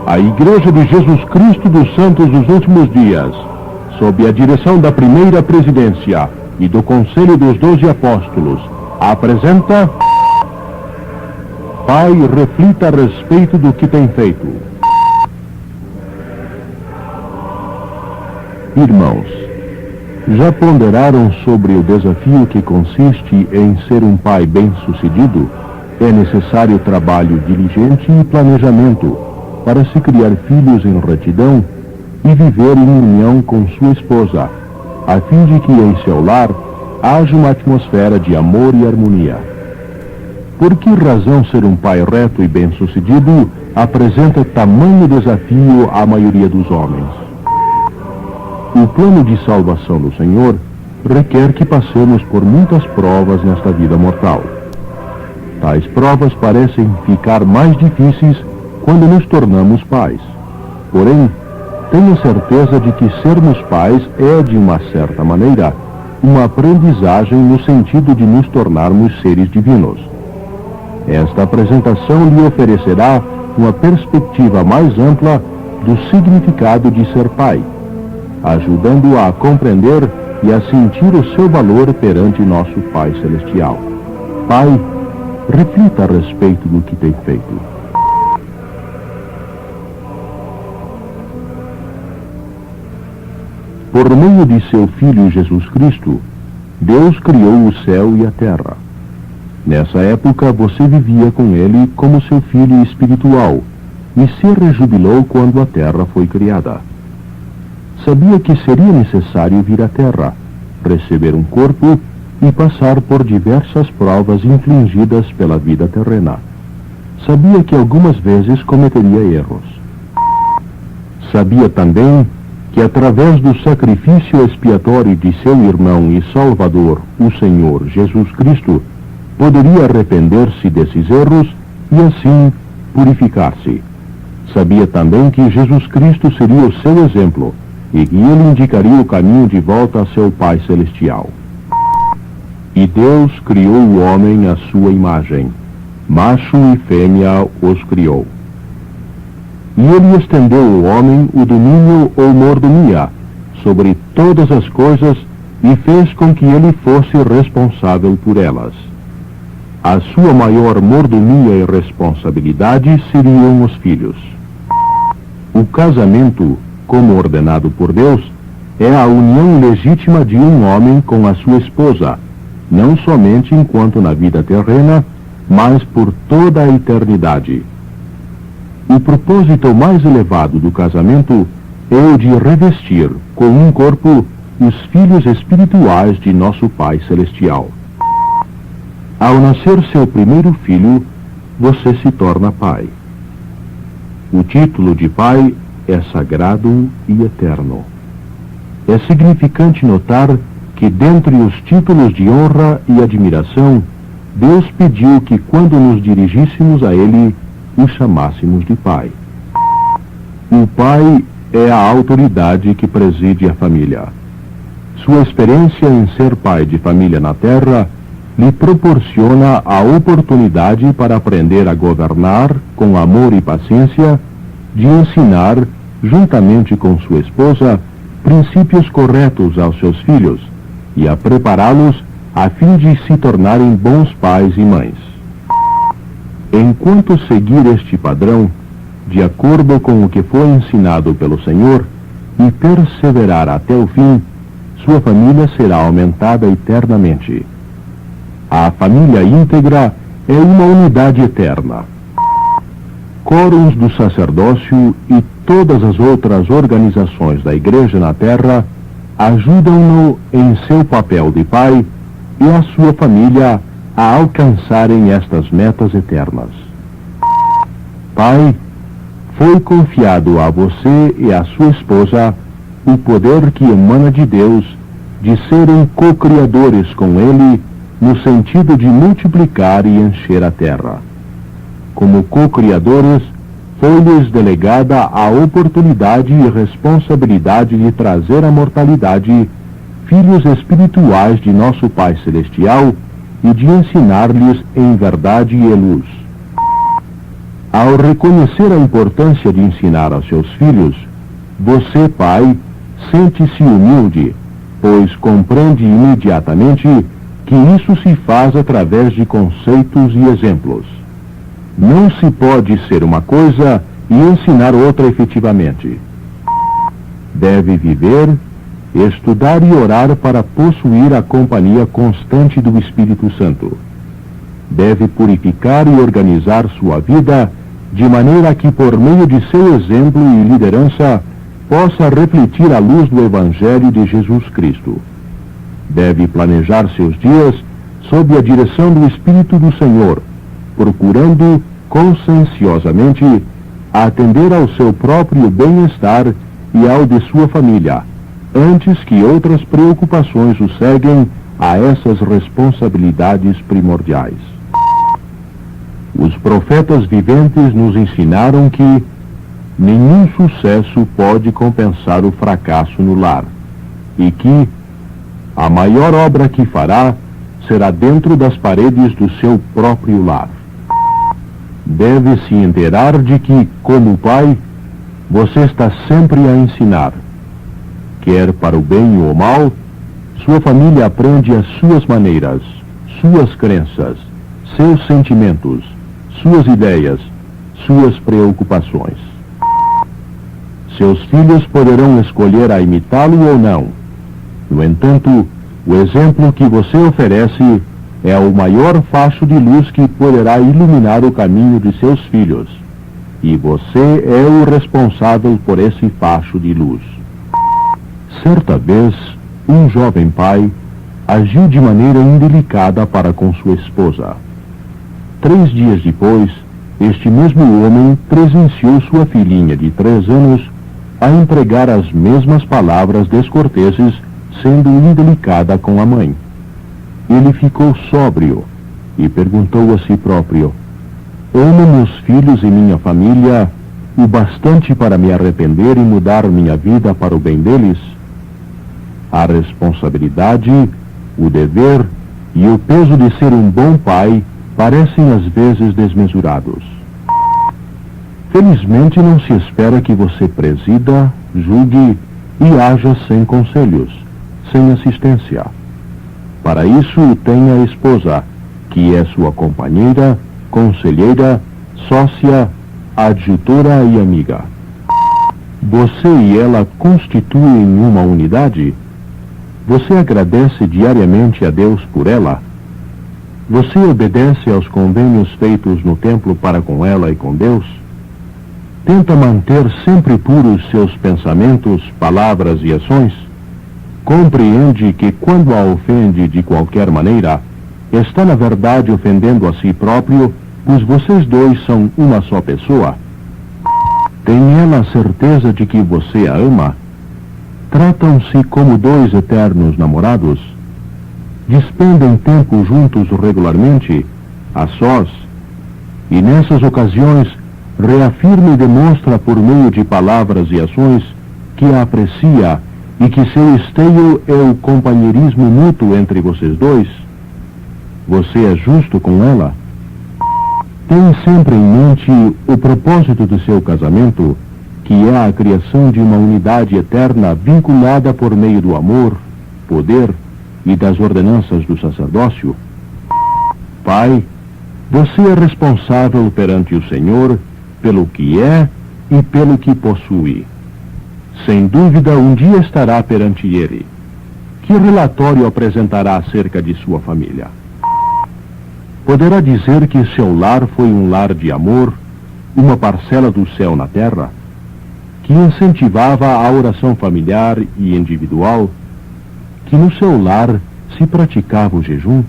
A Igreja de Jesus Cristo dos Santos dos Últimos Dias, sob a direção da primeira presidência e do Conselho dos 12 Apóstolos, apresenta: Pai, reflita a respeito do que tem feito. Irmãos, já ponderaram sobre o desafio que consiste em ser um pai bem-sucedido? É necessário trabalho diligente e planejamento para se criar filhos em retidão e viver em união com sua esposa, a fim de que em seu lar haja uma atmosfera de amor e harmonia. Por que razão ser um pai reto e bem-sucedido apresenta tamanho desafio à maioria dos homens? O plano de salvação do Senhor requer que passemos por muitas provas nesta vida mortal. Tais provas parecem ficar mais difíceis quando nos tornamos pais. Porém, tenho certeza de que sermos pais é, de uma certa maneira, uma aprendizagem no sentido de nos tornarmos seres divinos. Esta apresentação lhe oferecerá uma perspectiva mais ampla do significado de ser pai, ajudando-o a compreender e a sentir o seu valor perante nosso Pai Celestial. Pai, reflita a respeito do que tem feito. Por meio de seu Filho Jesus Cristo, Deus criou o céu e a terra. Nessa época, você vivia com ele como seu filho espiritual e se rejubilou quando a terra foi criada. Sabia que seria necessário vir à terra, receber um corpo e passar por diversas provas infligidas pela vida terrena. Sabia que algumas vezes cometeria erros. Sabia também que através do sacrifício expiatório de seu irmão e Salvador, o Senhor Jesus Cristo, poderia arrepender-se desses erros e assim purificar-se. Sabia também que Jesus Cristo seria o seu exemplo e que ele indicaria o caminho de volta a seu Pai Celestial. E Deus criou o homem à sua imagem, macho e fêmea os criou. E ele estendeu ao homem o domínio ou mordomia sobre todas as coisas e fez com que ele fosse responsável por elas. A sua maior mordomia e responsabilidade seriam os filhos. O casamento, como ordenado por Deus, é a união legítima de um homem com a sua esposa, não somente enquanto na vida terrena, mas por toda a eternidade. O propósito mais elevado do casamento é o de revestir com um corpo os filhos espirituais de nosso Pai Celestial. Ao nascer seu primeiro filho, você se torna pai. O título de pai é sagrado e eterno. É significante notar que, dentre os títulos de honra e admiração, Deus pediu que, quando nos dirigíssemos a Ele, o chamássemos de Pai. O Pai é a autoridade que preside a família. Sua experiência em ser pai de família na Terra lhe proporciona a oportunidade para aprender a governar com amor e paciência, de ensinar, juntamente com sua esposa, princípios corretos aos seus filhos e a prepará-los a fim de se tornarem bons pais e mães. Enquanto seguir este padrão, de acordo com o que foi ensinado pelo Senhor, e perseverar até o fim, sua família será aumentada eternamente. A família íntegra é uma unidade eterna. Quórums do sacerdócio e todas as outras organizações da Igreja na Terra ajudam-no em seu papel de pai e a sua família a alcançarem estas metas eternas. Pai, foi confiado a você e a sua esposa o poder que emana de Deus de serem co-criadores com Ele no sentido de multiplicar e encher a terra. Como co-criadores, foi-lhes delegada a oportunidade e responsabilidade de trazer à mortalidade filhos espirituais de nosso Pai Celestial e de ensinar-lhes em verdade e luz. Ao reconhecer a importância de ensinar a seus filhos, você, pai, sente-se humilde, pois compreende imediatamente que isso se faz através de conceitos e exemplos. Não se pode ser uma coisa e ensinar outra efetivamente. Deve viver, estudar e orar para possuir a companhia constante do Espírito Santo. Deve purificar e organizar sua vida de maneira que, por meio de seu exemplo e liderança, possa refletir a luz do Evangelho de Jesus Cristo. Deve planejar seus dias sob a direção do Espírito do Senhor, procurando conscienciosamente atender ao seu próprio bem-estar e ao de sua família, antes que outras preocupações o seguem a essas responsabilidades primordiais. Os profetas viventes nos ensinaram que nenhum sucesso pode compensar o fracasso no lar, e que a maior obra que fará será dentro das paredes do seu próprio lar. Deve se inteirar de que, como pai, você está sempre a ensinar. Quer para o bem ou o mal, sua família aprende as suas maneiras, suas crenças, seus sentimentos, suas ideias, suas preocupações. Seus filhos poderão escolher a imitá-lo ou não. No entanto, o exemplo que você oferece é o maior facho de luz que poderá iluminar o caminho de seus filhos. E você é o responsável por esse facho de luz. Certa vez, um jovem pai agiu de maneira indelicada para com sua esposa. 3 dias depois, este mesmo homem presenciou sua filhinha de 3 anos a empregar as mesmas palavras descorteses, sendo indelicada com a mãe. Ele ficou sóbrio e perguntou a si próprio: amo meus filhos e minha família o bastante para me arrepender e mudar minha vida para o bem deles? A responsabilidade, o dever e o peso de ser um bom pai parecem às vezes desmesurados. Felizmente não se espera que você presida, julgue e haja sem conselhos, sem assistência. Para isso tem a esposa, que é sua companheira, conselheira, sócia, adjutora e amiga. Você e ela constituem uma unidade? Você agradece diariamente a Deus por ela? Você obedece aos convênios feitos no templo para com ela e com Deus? Tenta manter sempre puros seus pensamentos, palavras e ações? Compreende que quando a ofende de qualquer maneira, está na verdade ofendendo a si próprio, pois vocês dois são uma só pessoa? Tem ela a certeza de que você a ama? Tratam-se como 2 eternos namorados? Despendem tempo juntos regularmente, a sós, e nessas ocasiões reafirma e demonstra por meio de palavras e ações que a aprecia e que seu esteio é o companheirismo mútuo entre vocês dois? Você é justo com ela? Tem sempre em mente o propósito do seu casamento, que é a criação de uma unidade eterna vinculada por meio do amor, poder e das ordenanças do sacerdócio? Pai, você é responsável perante o Senhor pelo que é e pelo que possui. Sem dúvida, um dia estará perante Ele. Que relatório apresentará acerca de sua família? Poderá dizer que seu lar foi um lar de amor, uma parcela do céu na terra, que incentivava a oração familiar e individual, que no seu lar se praticava o jejum,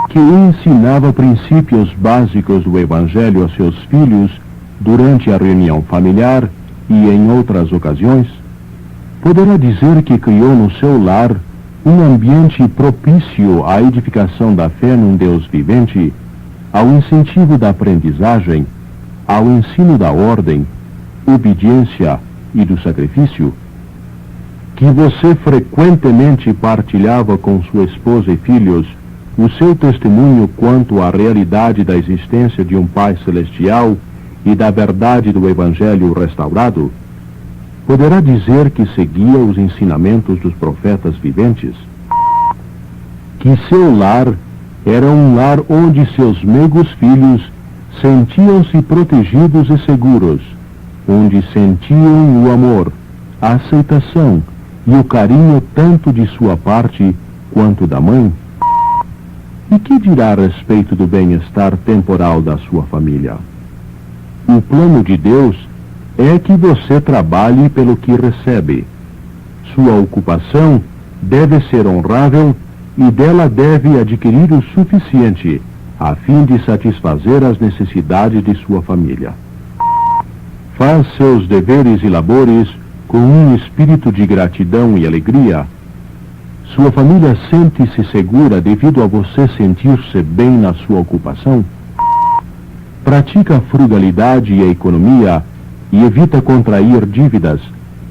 que ensinava princípios básicos do Evangelho a seus filhos durante a reunião familiar e em outras ocasiões? Poderá dizer que criou no seu lar um ambiente propício à edificação da fé num Deus vivente, ao incentivo da aprendizagem, ao ensino da ordem, obediência e do sacrifício? Que você frequentemente partilhava com sua esposa e filhos o seu testemunho quanto à realidade da existência de um Pai Celestial e da verdade do Evangelho restaurado, poderá dizer que seguia os ensinamentos dos profetas viventes? Que seu lar era um lar onde seus meigos filhos sentiam-se protegidos e seguros, onde sentiam o amor, a aceitação e o carinho tanto de sua parte quanto da mãe? E que dirá a respeito do bem-estar temporal da sua família? O plano de Deus é que você trabalhe pelo que recebe. Sua ocupação deve ser honrável e dela deve adquirir o suficiente a fim de satisfazer as necessidades de sua família. Faz seus deveres e labores com um espírito de gratidão e alegria. Sua família sente-se segura devido a você sentir-se bem na sua ocupação? Pratica a frugalidade e a economia e evita contrair dívidas,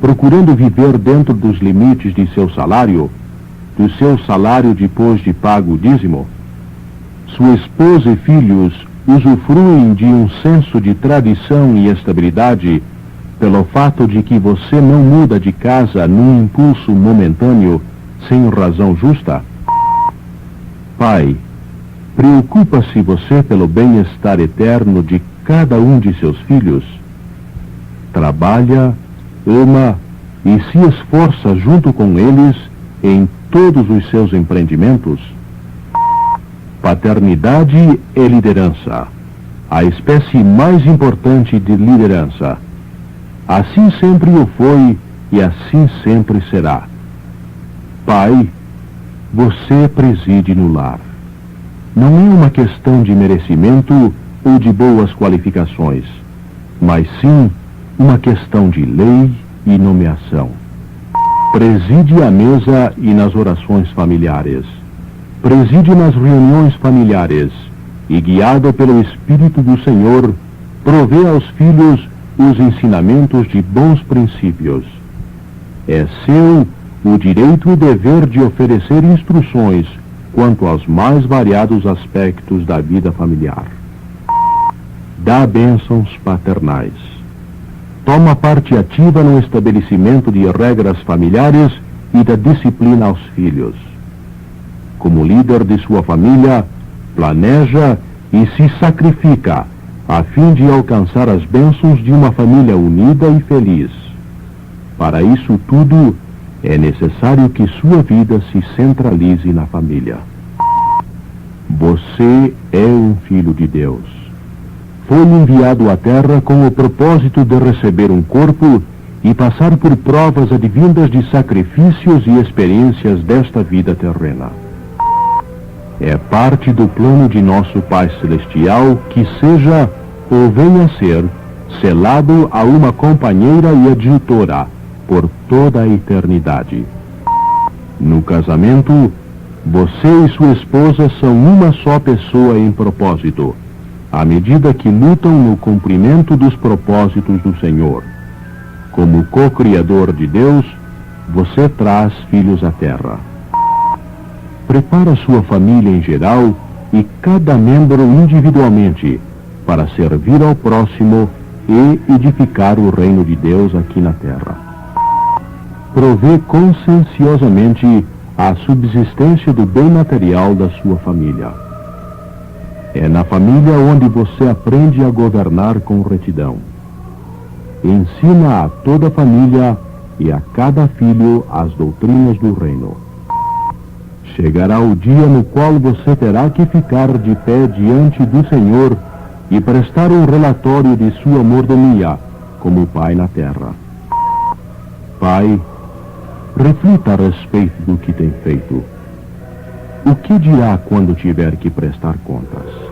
procurando viver dentro dos limites de seu salário, do seu salário depois de pago o dízimo? Sua esposa e filhos usufruem de um senso de tradição e estabilidade pelo fato de que você não muda de casa num impulso momentâneo, sem razão justa? Pai, preocupa-se você pelo bem-estar eterno de cada um de seus filhos? Trabalha, ama e se esforça junto com eles em todos os seus empreendimentos? Paternidade é liderança, a espécie mais importante de liderança. Assim sempre o foi e assim sempre será. Pai, você preside no lar. Não é uma questão de merecimento ou de boas qualificações, mas sim uma questão de lei e nomeação. Preside à mesa e nas orações familiares. Preside nas reuniões familiares e, guiado pelo Espírito do Senhor, provê aos filhos os ensinamentos de bons princípios. É seu o direito e dever de oferecer instruções quanto aos mais variados aspectos da vida familiar. Dá bênçãos paternais. Toma parte ativa no estabelecimento de regras familiares e da disciplina aos filhos. Como líder de sua família, planeja e se sacrifica a fim de alcançar as bênçãos de uma família unida e feliz. Para isso tudo, é necessário que sua vida se centralize na família. Você é um filho de Deus. Foi enviado à Terra com o propósito de receber um corpo e passar por provas advindas de sacrifícios e experiências desta vida terrena. É parte do plano de nosso Pai Celestial que seja, ou venha a ser, selado a uma companheira e adjutora por toda a eternidade. No casamento, você e sua esposa são uma só pessoa em propósito, à medida que lutam no cumprimento dos propósitos do Senhor. Como co-criador de Deus, você traz filhos à terra. Prepara sua família em geral e cada membro individualmente para servir ao próximo e edificar o reino de Deus aqui na terra. Provê conscienciosamente a subsistência do bem material da sua família. É na família onde você aprende a governar com retidão. Ensina a toda a família e a cada filho as doutrinas do reino. Chegará o dia no qual você terá que ficar de pé diante do Senhor e prestar um relatório de sua mordomia como pai na terra. Pai, reflita a respeito do que tem feito. O que dirá quando tiver que prestar contas?